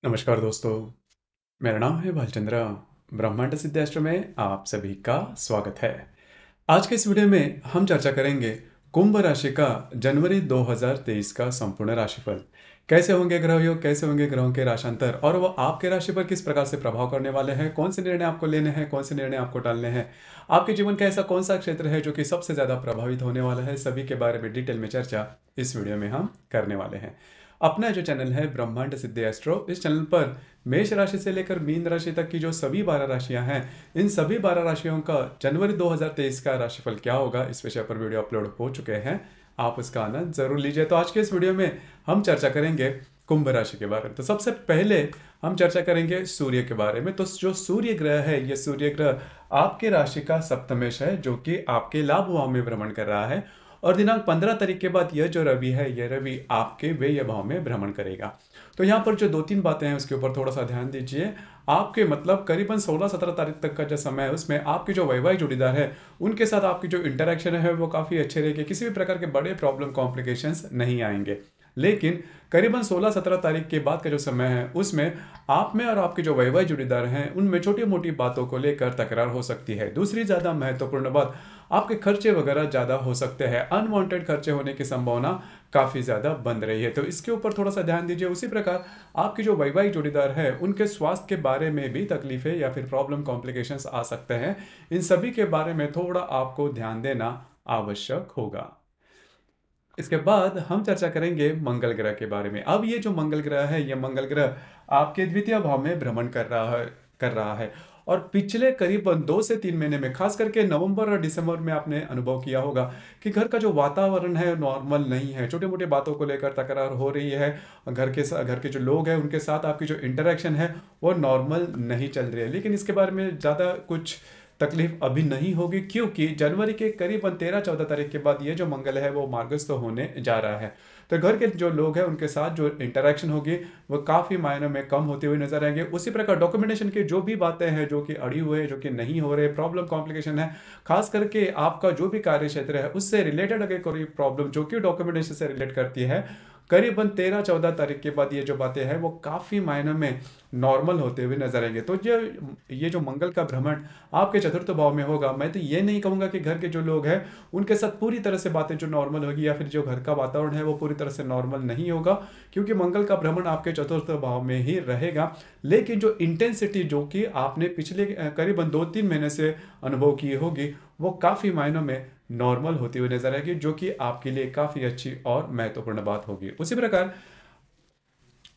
नमस्कार दोस्तों, मेरा नाम है भालचंद्र। ब्रह्मांड सिद्धास्त्र में आप सभी का स्वागत है। आज के इस वीडियो में हम चर्चा करेंगे कुंभ राशि का जनवरी 2023 का संपूर्ण राशिफल। कैसे होंगे ग्रह योग, कैसे होंगे ग्रहों के राशांतर और वो आपके राशि पर किस प्रकार से प्रभाव करने वाले हैं, कौन से निर्णय आपको लेने हैं, कौन से निर्णय आपको टालने हैं, आपके जीवन का ऐसा कौन सा क्षेत्र है जो कि सबसे ज़्यादा प्रभावित होने वाला है, सभी के बारे में डिटेल में चर्चा इस वीडियो में हम करने वाले हैं। अपना जो चैनल है ब्रह्मांड सिद्धि एस्ट्रो, इस चैनल पर मेष राशि से लेकर मीन राशि तक की जो सभी 12 राशियां हैं, इन सभी 12 राशियों का जनवरी 2023 का राशिफल क्या होगा, इस विषय पर वीडियो अपलोड हो चुके हैं। आप उसका आनंद जरूर लीजिए। तो आज के इस वीडियो में हम चर्चा करेंगे कुंभ राशि के बारे में। तो सबसे पहले हम चर्चा करेंगे सूर्य के बारे में। तो जो सूर्य ग्रह है, ये सूर्य ग्रह आपके राशि का सप्तमेश है, जो कि आपके लाभ भाव में भ्रमण कर रहा है। और दिनांक 15 तारीख के बाद यह जो रवि है, यह रवि आपके व्यय भाव में भ्रमण करेगा। तो यहाँ पर जो दो तीन बातें हैं उसके ऊपर थोड़ा सा ध्यान दीजिए। आपके मतलब करीबन 16-17 तारीख तक का जो समय है, उसमें आपके जो वैवाहिक जोड़ीदार है उनके साथ आपकी जो इंटरेक्शन है वो काफ़ी अच्छे रहेंगे। किसी भी प्रकार के बड़े प्रॉब्लम कॉम्प्लिकेशंस नहीं आएंगे। लेकिन करीबन 16-17 तारीख के बाद का जो समय है, उसमें आप में और आपके जो वैवाहिक जोड़ीदार हैं उनमें छोटी मोटी बातों को लेकर तकरार हो सकती है। दूसरी ज़्यादा महत्वपूर्ण बात, आपके खर्चे वगैरह ज़्यादा हो सकते हैं। अनवांटेड खर्चे होने की संभावना काफ़ी ज़्यादा बन रही है, तो इसके ऊपर थोड़ा सा ध्यान दीजिए। उसी प्रकार आपके जो वैवाहिक जोड़ीदार है उनके स्वास्थ्य के बारे में भी तकलीफें या फिर प्रॉब्लम कॉम्प्लिकेशंस आ सकते हैं। इन सभी के बारे में थोड़ा आपको ध्यान देना आवश्यक होगा। इसके बाद हम चर्चा करेंगे मंगल ग्रह के बारे में। अब ये जो मंगल ग्रह है, ये मंगल ग्रह आपके द्वितीय भाव में भ्रमण कर रहा है। और पिछले करीबन 2 से 3 महीने में, खास करके नवंबर और दिसंबर में आपने अनुभव किया होगा कि घर का जो वातावरण है नॉर्मल नहीं है। छोटे मोटे बातों को लेकर तकरार हो रही है। घर के जो लोग हैं उनके साथ आपकी जो इंटरेक्शन है वो नॉर्मल नहीं चल रही है। लेकिन इसके बारे में ज़्यादा कुछ तकलीफ अभी नहीं होगी, क्योंकि जनवरी के करीबन 13-14 तारीख के बाद ये जो मंगल है वो मार्गस्थ होने जा रहा है। तो घर के जो लोग हैं उनके साथ जो इंटरेक्शन होगी वो काफ़ी मायनों में कम होते हुए नजर आएंगे। उसी प्रकार डॉक्यूमेंटेशन की जो भी बातें हैं जो कि अड़ी हुए, जो कि नहीं हो रहे, प्रॉब्लम कॉम्प्लिकेशन है, खास करके आपका जो भी कार्य क्षेत्र है उससे रिलेटेड अगर कोई प्रॉब्लम जो कि डॉक्यूमेंटेशन से रिलेट करती है, करीबन 13-14 तारीख के बाद ये जो बातें हैं वो काफ़ी मायनों में नॉर्मल होते हुए नजर आएंगे। तो ये जो मंगल का भ्रमण आपके चतुर्थ भाव में होगा, मैं तो ये नहीं कहूँगा कि घर के जो लोग हैं उनके साथ पूरी तरह से बातें जो नॉर्मल होगी या फिर जो घर का वातावरण है वो पूरी तरह से नॉर्मल नहीं होगा, क्योंकि मंगल का भ्रमण आपके चतुर्थ भाव में ही रहेगा। लेकिन जो इंटेंसिटी जो कि आपने पिछले करीबन 2-3 महीने से अनुभव की होगी वो काफ़ी मायनों में नॉर्मल होती हुई नजर आएगी, जो कि आपके लिए काफ़ी अच्छी और महत्वपूर्ण बात होगी। उसी प्रकार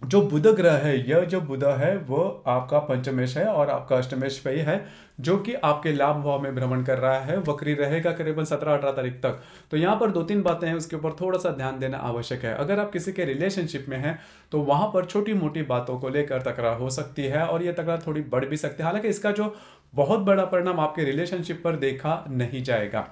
जो बुध ग्रह है, यह जो बुध है वो आपका पंचमेश है और आपका अष्टमेश पे ही है, जो कि आपके लाभ भाव में भ्रमण कर रहा है। वक्री रहेगा करीबन 17-18 तारीख तक। तो यहाँ पर 2-3 बातें हैं, उसके ऊपर थोड़ा सा ध्यान देना आवश्यक है। अगर आप किसी के रिलेशनशिप में हैं तो वहाँ पर छोटी मोटी बातों को लेकर तकरार हो सकती है और ये तकरार थोड़ी बढ़ भी सकती है। हालांकि इसका जो बहुत बड़ा परिणाम आपके रिलेशनशिप पर देखा नहीं जाएगा।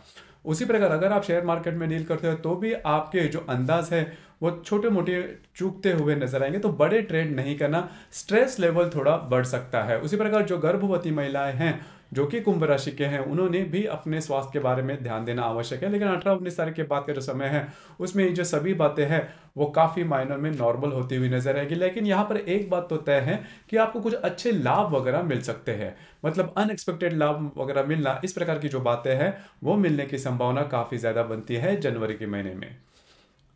उसी प्रकार अगर आप शेयर मार्केट में डील करते हो तो भी आपके जो अंदाज है वो छोटे मोटे चूकते हुए नजर आएंगे। तो बड़े ट्रेड नहीं करना, स्ट्रेस लेवल थोड़ा बढ़ सकता है। उसी प्रकार जो गर्भवती महिलाएं हैं जो कि कुंभ राशि के हैं, उन्होंने भी अपने स्वास्थ्य के बारे में ध्यान देना आवश्यक है। लेकिन 18-19 तारीख के बाद का जो समय है उसमें ये जो सभी बातें हैं वो काफ़ी मायनों में नॉर्मल होती हुई नजर आएगी। लेकिन यहाँ पर एक बात तो तय है कि आपको कुछ अच्छे लाभ वगैरह मिल सकते हैं, मतलब अनएक्सपेक्टेड लाभ वगैरह मिलना, इस प्रकार की जो बातें हैं वो मिलने की संभावना काफ़ी ज़्यादा बनती है जनवरी के महीने में।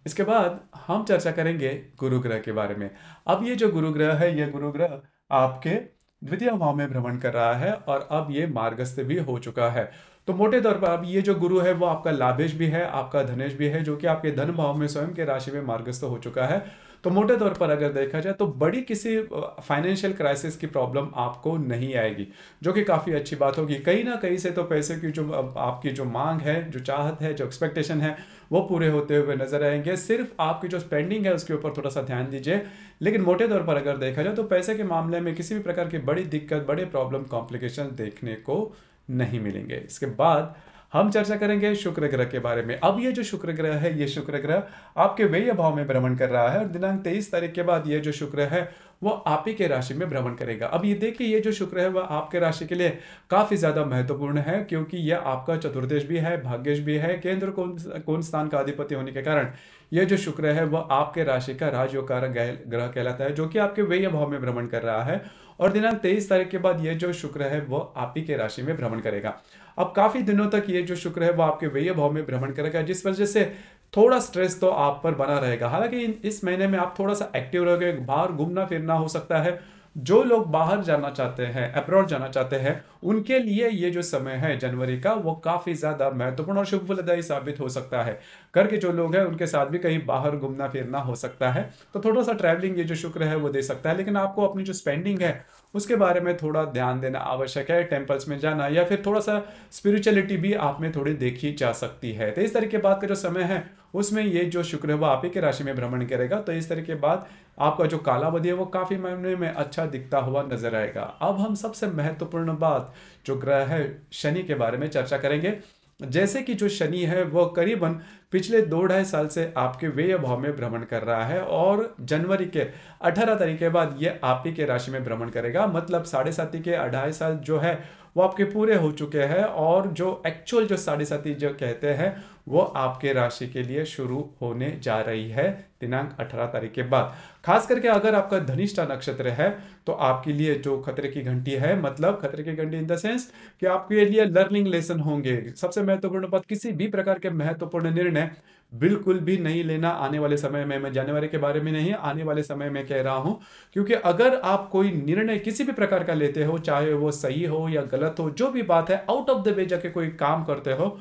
इसके बाद हम चर्चा करेंगे गुरु ग्रह के बारे में। अब ये जो गुरु ग्रह है, ये गुरु ग्रह आपके द्वितीय भाव में भ्रमण कर रहा है और अब ये मार्गस्थ भी हो चुका है। तो मोटे तौर पर अब ये जो गुरु है वो आपका लाभेश भी है, आपका धनेश भी है, जो कि आपके धन भाव में स्वयं के राशि में मार्गस्थ हो चुका है। तो मोटे तौर पर अगर देखा जाए तो बड़ी किसी फाइनेंशियल क्राइसिस की प्रॉब्लम आपको नहीं आएगी, जो कि काफ़ी अच्छी बात होगी। कहीं ना कहीं से तो पैसे की जो आपकी जो मांग है, जो चाहत है, जो एक्सपेक्टेशन है, वो पूरे होते हुए नजर आएंगे। सिर्फ आपकी जो स्पेंडिंग है उसके ऊपर थोड़ा सा ध्यान दीजिए। लेकिन मोटे तौर पर अगर देखा जाए तो पैसे के मामले में किसी भी प्रकार की बड़ी दिक्कत, बड़े प्रॉब्लम कॉम्प्लिकेशन देखने को नहीं मिलेंगे। इसके बाद हम चर्चा करेंगे शुक्र ग्रह के बारे में। अब ये जो शुक्र ग्रह है, ये शुक्र ग्रह आपके व्यय भाव में भ्रमण कर रहा है और दिनांक 23 तारीख के बाद ये जो शुक्र है वो आप ही के राशि में भ्रमण करेगा। अब ये देखिए, ये जो शुक्र है वह आपके राशि के लिए काफी ज्यादा महत्वपूर्ण है, क्योंकि यह आपका चतुर्देश भी है, भाग्येश भी है। केंद्र कोण स्थान का अधिपति होने के कारण ये जो शुक्र है वह आपके राशि का राजयोग कारक ग्रह कहलाता है, जो कि आपके व्यय भाव में भ्रमण कर रहा है। और दिनांक 23 तारीख के बाद ये जो शुक्र है वो आप ही के राशि में भ्रमण करेगा। अब काफी दिनों तक ये जो शुक्र है वो आपके व्यय भाव में भ्रमण करेगा, जिस वजह से थोड़ा स्ट्रेस तो आप पर बना रहेगा। हालांकि इस महीने में आप थोड़ा सा एक्टिव रहोगे, बाहर घूमना फिरना हो सकता है। जो लोग बाहर जाना चाहते हैं, अब्रॉड जाना चाहते हैं, उनके लिए ये जो समय है जनवरी का वो काफी ज्यादा महत्वपूर्ण और शुभ फलदायी साबित हो सकता है। घर के जो लोग हैं उनके साथ भी कहीं बाहर घूमना फिरना हो सकता है, तो थोड़ा सा ट्रैवलिंग ये जो शुक्र है वो दे सकता है। लेकिन आपको अपनी जो स्पेंडिंग है उसके बारे में थोड़ा ध्यान देना आवश्यक है। टेम्पल्स में जाना या फिर थोड़ा सा स्पिरिचुअलिटी भी आप में थोड़ी देखी जा सकती है। तो इस तरीके बाद का जो समय है उसमें ये जो शुक्र है वो आप ही के राशि में भ्रमण करेगा। तो इस तरीके बाद आपका जो कालावधि है वो काफी महीने में अच्छा दिखता हुआ नजर आएगा। अब हम सबसे महत्वपूर्ण बात जो ग्रह है शनि के बारे में चर्चा करेंगे। जैसे कि जो शनि है वो करीबन पिछले 2-2.5 साल से आपके व्यय भाव में भ्रमण कर रहा है और जनवरी के 18 तारीख के बाद ये आप ही के राशि में भ्रमण करेगा। मतलब 7.5 के 2.5 साल जो है वो आपके पूरे हो चुके हैं और जो एक्चुअल जो 7.5 जो कहते हैं वो आपके राशि के लिए शुरू होने जा रही है दिनांक 18 तारीख के बाद। खास करके अगर आपका धनिष्ठा नक्षत्र है तो आपके लिए जो खतरे की घंटी है, मतलब खतरे की घंटी इन द सेंस कि आपके लिए लर्निंग लेसन होंगे। सबसे महत्वपूर्ण बात, किसी भी प्रकार के महत्वपूर्ण निर्णय बिल्कुल भी नहीं लेना आने वाले समय में। मैं जनवरी के बारे में नहीं, आने वाले समय में कह रहा हूं, क्योंकि अगर आप कोई निर्णय किसी भी प्रकार का लेते हो, चाहे वो सही हो या गलत हो, जो भी बात है आउट ऑफ द वे जाके कोई काम करते हो,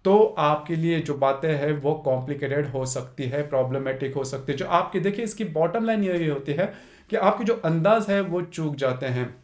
तो आपके लिए जो बातें हैं वो कॉम्प्लिकेटेड हो सकती है, प्रॉब्लमेटिक हो सकती है। जो आपकी देखिए इसकी बॉटम लाइन यही होती है कि आपके जो अंदाज है वो चूक जाते हैं।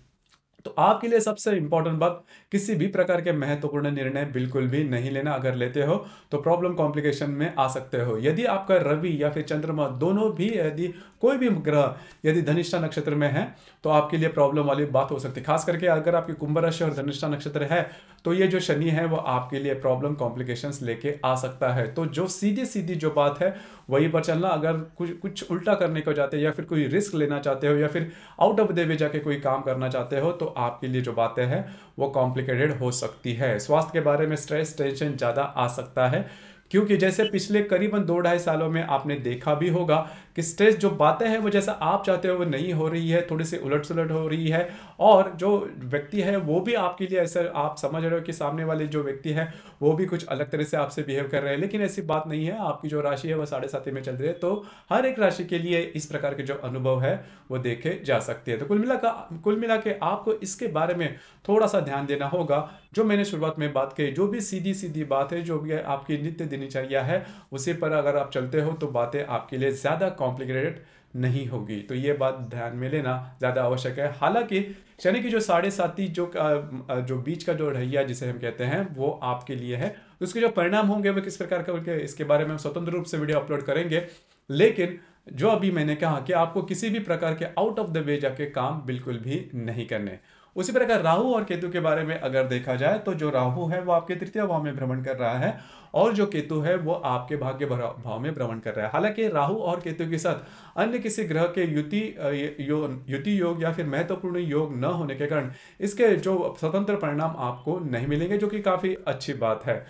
तो आपके लिए सबसे इंपॉर्टेंट बात, किसी भी प्रकार के महत्वपूर्ण निर्णय बिल्कुल भी नहीं लेना। अगर लेते हो तो प्रॉब्लम कॉम्प्लिकेशन में आ सकते हो। यदि आपका रवि या फिर चंद्रमा दोनों भी, यदि कोई भी ग्रह यदि धनिष्ठा नक्षत्र में है तो आपके लिए प्रॉब्लम वाली बात हो सकती है। खास करके अगर आपकी कुंभ राशि और धनिष्ठा नक्षत्र है तो ये जो शनि है वो आपके लिए प्रॉब्लम कॉम्प्लिकेशंस लेके आ सकता है। तो जो सीधी सीधी जो बात है वही पर चलना। अगर कुछ कुछ उल्टा करने को जाते हो या फिर कोई रिस्क लेना चाहते हो या फिर आउट ऑफ द वे जाके कोई काम करना चाहते हो तो आपके लिए जो बातें हैं वो कॉम्प्लिकेटेड हो सकती है। स्वास्थ्य के बारे में स्ट्रेस टेंशन ज़्यादा आ सकता है, क्योंकि जैसे पिछले करीबन 2-2.5 सालों में आपने देखा भी होगा कि स्ट्रेस जो बातें हैं वो जैसा आप चाहते हो वो नहीं हो रही है, थोड़ी सी उलट सुलट हो रही है। और जो व्यक्ति है वो भी आपके लिए ऐसा, आप समझ रहे हो कि सामने वाले जो व्यक्ति है वो भी कुछ अलग तरह से आपसे बिहेव कर रहे हैं, लेकिन ऐसी बात नहीं है। आपकी जो राशि है वो 7.5 में चल रही है, तो हर एक राशि के लिए इस प्रकार के जो अनुभव है वो देखे जा सकते हैं। तो कुल मिला के आपको इसके बारे में थोड़ा सा ध्यान देना होगा। जो मैंने शुरुआत में बात कही, जो भी सीधी सीधी बात है, जो भी आपकी नित्य दिनचर्या है, उसी पर अगर आप चलते हो तो बातें आपके लिए ज़्यादा कॉम्प्लिकेटेड नहीं होगी। तो ये बात ध्यान में लेना ज़्यादा आवश्यक है। हालांकि शनि की जो 7.5 जो बीच का जो रहिया जिसे हम कहते हैं वो आपके लिए है, उसके जो परिणाम होंगे वो किस प्रकार का होंगे इसके बारे में हम स्वतंत्र रूप से वीडियो अपलोड करेंगे। लेकिन जो अभी मैंने कहा कि आपको किसी भी प्रकार के आउट ऑफ द वे जाके काम बिल्कुल भी नहीं करने। उसी प्रकार राहु और केतु के बारे में अगर देखा जाए तो जो राहु है वो आपके तृतीय भाव में भ्रमण कर रहा है और जो केतु है वो आपके भाग्य भाव में भ्रमण कर रहा है। हालांकि राहु और केतु के साथ अन्य किसी ग्रह के युति योग या फिर महत्वपूर्ण योग न होने के कारण इसके जो स्वतंत्र परिणाम आपको नहीं मिलेंगे, जो कि काफी अच्छी बात है।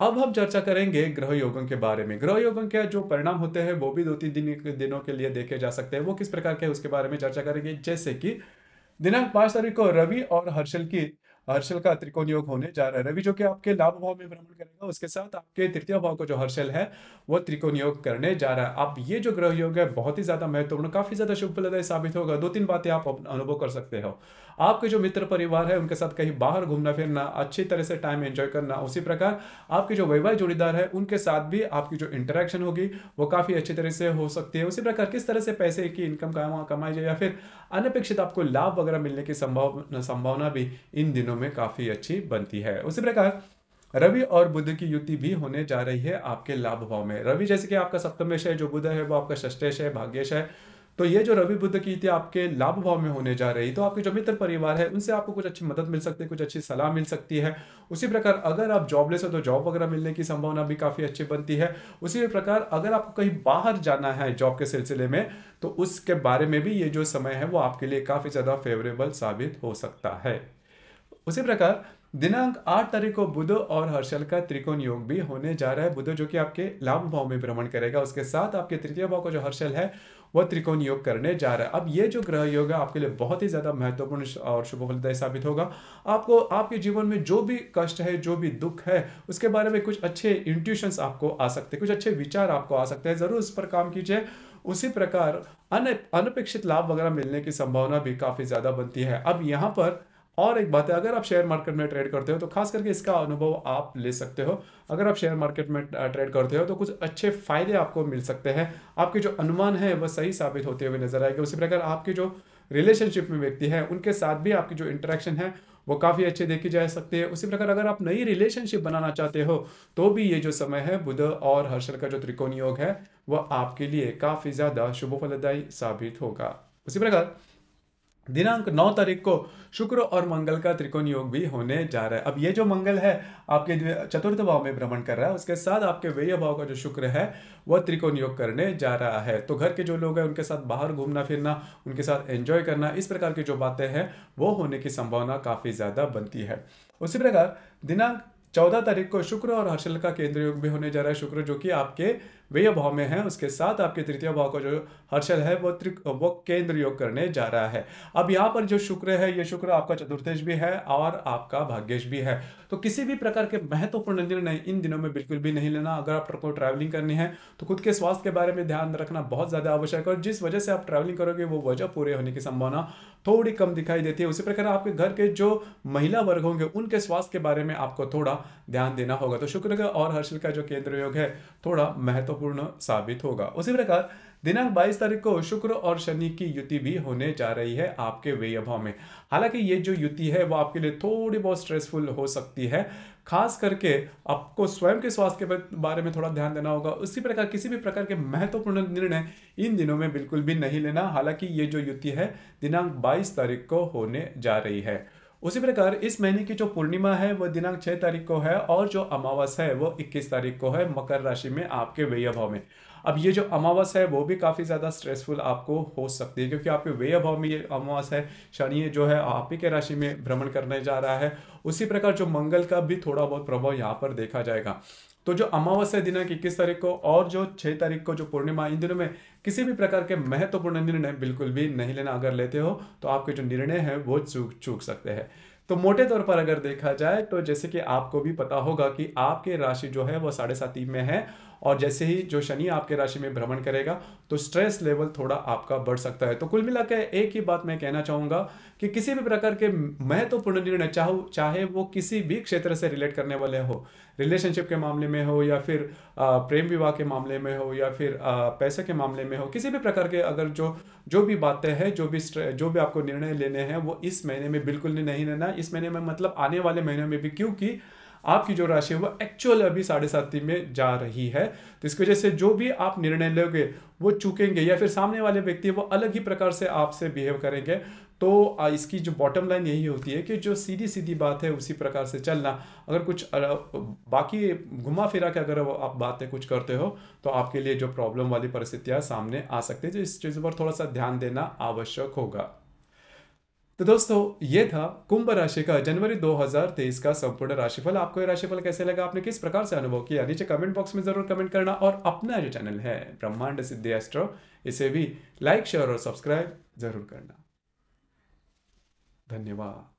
अब हम चर्चा करेंगे ग्रह योगों के बारे में। ग्रह योगों के जो परिणाम होते हैं वो भी 2-3 दिनों के लिए देखे जा सकते हैं। वो किस प्रकार के उसके बारे में चर्चा करेंगे। जैसे कि दिनांक 5 तारीख को रवि और हर्षल का त्रिकोण योग होने जा रहा है। रवि जो कि आपके लाभ भाव में भ्रमण करेगा, उसके साथ आपके तृतीय भाव को जो हर्षल है वो त्रिकोण योग करने जा रहा है। अब ये जो ग्रह योग है बहुत ही ज्यादा महत्वपूर्ण, काफी ज्यादा शुभ फलदायी साबित होगा। 2-3 बातें आप अनुभव कर सकते हो। आपके जो मित्र परिवार है उनके साथ कहीं बाहर घूमना फिरना, अच्छी तरह से टाइम एंजॉय करना। उसी प्रकार आपके जो वैवाहिक जोड़ीदार है उनके साथ भी आपकी जो इंटरेक्शन होगी वो काफी अच्छी तरह से हो सकती है। उसी प्रकार किस तरह से पैसे की इनकम कमाई जाए या फिर अनपेक्षित आपको लाभ वगैरह मिलने की संभावना भी इन दिनों में काफी अच्छी बनती है। उसी प्रकार रवि और बुध की युति भी होने जा रही है आपके लाभ भाव में। रवि जैसे कि आपका सप्तमेश है, जो बुध है वो आपका षष्ठेश है, भाग्येश है। तो ये जो रवि बुध की युति आपके लाभ भाव में होने जा रही, तो आपके जो मित्र परिवार है उनसे आपको कुछ अच्छी मदद मिल सकती है, कुछ अच्छी सलाह मिल सकती है। उसी प्रकार अगर आप जॉबलेस हो तो जॉब वगैरह मिलने की संभावना भी काफी अच्छी बनती है। उसी प्रकार अगर आपको कहीं बाहर जाना है जॉब के सिलसिले में तो उसके बारे में भी ये जो समय है वो आपके लिए काफी ज्यादा फेवरेबल साबित हो सकता है। उसी प्रकार दिनांक 8 तारीख को बुध और हर्षल का त्रिकोण योग भी होने जा रहा है। बुध जो कि आपके लाभ भाव में भ्रमण करेगा, उसके साथ आपके तृतीय भाव का जो हर्षल है वह त्रिकोण योग करने जा रहा है। अब ये जो ग्रह योग है आपके लिए बहुत ही ज्यादा महत्वपूर्ण और शुभ फलदायी साबित होगा। आपको आपके जीवन में जो भी कष्ट है, जो भी दुख है, उसके बारे में कुछ अच्छे इंट्यूशंस आपको आ सकते हैं, कुछ अच्छे विचार आपको आ सकते हैं। जरूर उस पर काम कीजिए। उसी प्रकार अनपेक्षित लाभ वगैरह मिलने की संभावना भी काफी ज्यादा बनती है। अब यहाँ पर और एक बात है, अगर आप शेयर मार्केट में ट्रेड करते हो तो खास करके इसका अनुभव आप ले सकते हो। अगर आप शेयर मार्केट में ट्रेड करते हो तो कुछ अच्छे फायदे आपको मिल सकते हैं। आपके जो अनुमान है वह सही साबित होते हुए नजर आएंगे। उसी प्रकार आपके जो रिलेशनशिप में व्यक्ति है उनके साथ भी आपकी जो इंटरेक्शन है वो काफ़ी अच्छे देखी जा सकती है। उसी प्रकार अगर आप नई रिलेशनशिप बनाना चाहते हो तो भी ये जो समय है बुध और हर्षल का जो त्रिकोण योग है वह आपके लिए काफ़ी ज़्यादा शुभ फलदायी साबित होगा। उसी प्रकार दिनांक 9 तारीख को शुक्र और मंगल का त्रिकोण योग भी होने जा रहा है। अब ये जो मंगल है आपके चतुर्थ भाव में भ्रमण कर रहा है, उसके साथ आपके व्यय भाव का जो शुक्र है वह त्रिकोण योग करने जा रहा है। तो घर के जो लोग हैं उनके साथ बाहर घूमना फिरना, उनके साथ एंजॉय करना, इस प्रकार की जो बातें हैं वो होने की संभावना काफी ज्यादा बनती है। उसी प्रकार दिनांक 14 तारीख को शुक्र और हर्षल का केंद्र योग भी होने जा रहा है। शुक्र जो कि आपके व्यय भाव में है, उसके साथ आपके तृतीय भाव का जो हर्षल है वो केंद्र योग करने जा रहा है। अब यहाँ पर जो शुक्र है, ये शुक्र आपका चतुर्थेश भी है और आपका भाग्येश भी है। तो किसी भी प्रकार के महत्वपूर्ण निर्णय इन दिनों में बिल्कुल भी नहीं लेना। अगर आपको ट्रैवलिंग करनी है तो खुद के स्वास्थ्य के बारे में ध्यान रखना बहुत ज्यादा आवश्यक है, और जिस वजह से आप ट्रैवलिंग करोगे वो वजह पूरे होने की संभावना थोड़ी कम दिखाई देती है। उसी प्रकार आपके घर के जो महिला वर्ग होंगे उनके स्वास्थ्य के बारे में आपको थोड़ा ध्यान देना होगा। तो शुक्र का और हर्षल का जो केंद्र योग है थोड़ा महत्वपूर्ण साबित होगा। उसी प्रकार दिनांक 22 तारीख को शुक्र और शनि की युति भी होने जा रही है आपके व्यय भाव में। हालांकि ये जो युति है वो आपके लिए थोड़ी बहुत स्ट्रेसफुल हो सकती है, खास करके आपको स्वयं के स्वास्थ्य के बारे में थोड़ा ध्यान देना होगा। उसी प्रकार किसी भी प्रकार के महत्वपूर्ण निर्णय इन दिनों में बिल्कुल भी नहीं लेना। हालांकि ये जो युति है दिनांक 22 तारीख को होने जा रही है। उसी प्रकार इस महीने की जो पूर्णिमा है वह दिनांक 6 तारीख को है, और जो अमावस है वो 21 तारीख को है मकर राशि में आपके व्यय भाव में। अब ये जो अमावस है वो भी काफी ज्यादा स्ट्रेसफुल आपको हो सकती है, क्योंकि आपके व्यय भाव में ये अमावस है। शनि जो है आप ही के राशि में भ्रमण करने जा रहा है। उसी प्रकार जो मंगल का भी थोड़ा बहुत प्रभाव यहाँ पर देखा जाएगा। तो जो अमावस्या दिनांक 21 तारीख को और जो 6 तारीख को जो पूर्णिमा, इन दिनों में किसी भी प्रकार के महत्वपूर्ण निर्णय बिल्कुल भी नहीं लेना। अगर लेते हो तो आपके जो निर्णय है वो चूक सकते हैं। तो मोटे तौर पर अगर देखा जाए तो जैसे कि आपको भी पता होगा कि आपके राशि जो है वो 7.5 में है, और जैसे ही जो शनि आपके राशि में भ्रमण करेगा तो स्ट्रेस लेवल थोड़ा आपका बढ़ सकता है। तो कुल मिलाकर एक ही बात मैं कहना चाहूंगा कि किसी भी प्रकार के महत्वपूर्ण निर्णय चाहे वो किसी भी क्षेत्र से रिलेट करने वाले हो, रिलेशनशिप के मामले में हो या फिर प्रेम विवाह के मामले में हो या फिर पैसे के मामले में हो, किसी भी प्रकार के अगर जो भी बातें हैं, जो भी आपको निर्णय लेने हैं वो इस महीने में बिल्कुल नहीं लेना। इस महीने में मतलब आने वाले महीने में भी, क्योंकि आपकी जो राशि है वो एक्चुअल अभी 7.5 में जा रही है। तो इसकी वजह से जो भी आप निर्णय लोगे वो चूकेंगे, या फिर सामने वाले व्यक्ति वो अलग ही प्रकार से आपसे बिहेव करेंगे। तो इसकी जो बॉटम लाइन यही होती है कि जो सीधी सीधी बात है उसी प्रकार से चलना। अगर कुछ बाकी घुमा फिरा के अगर आप बातें कुछ करते हो तो आपके लिए जो प्रॉब्लम वाली परिस्थितियां सामने आ सकती है। तो इस चीज़ पर थोड़ा सा ध्यान देना आवश्यक होगा। तो दोस्तों ये था कुंभ राशि का जनवरी 2023 का संपूर्ण राशिफल। आपको ये राशिफल कैसे लगा, आपने किस प्रकार से अनुभव किया, नीचे कमेंट बॉक्स में जरूर कमेंट करना। और अपना जो चैनल है ब्रह्मांड सिद्धि एस्ट्रो, इसे भी लाइक शेयर और सब्सक्राइब जरूर करना। धन्यवाद।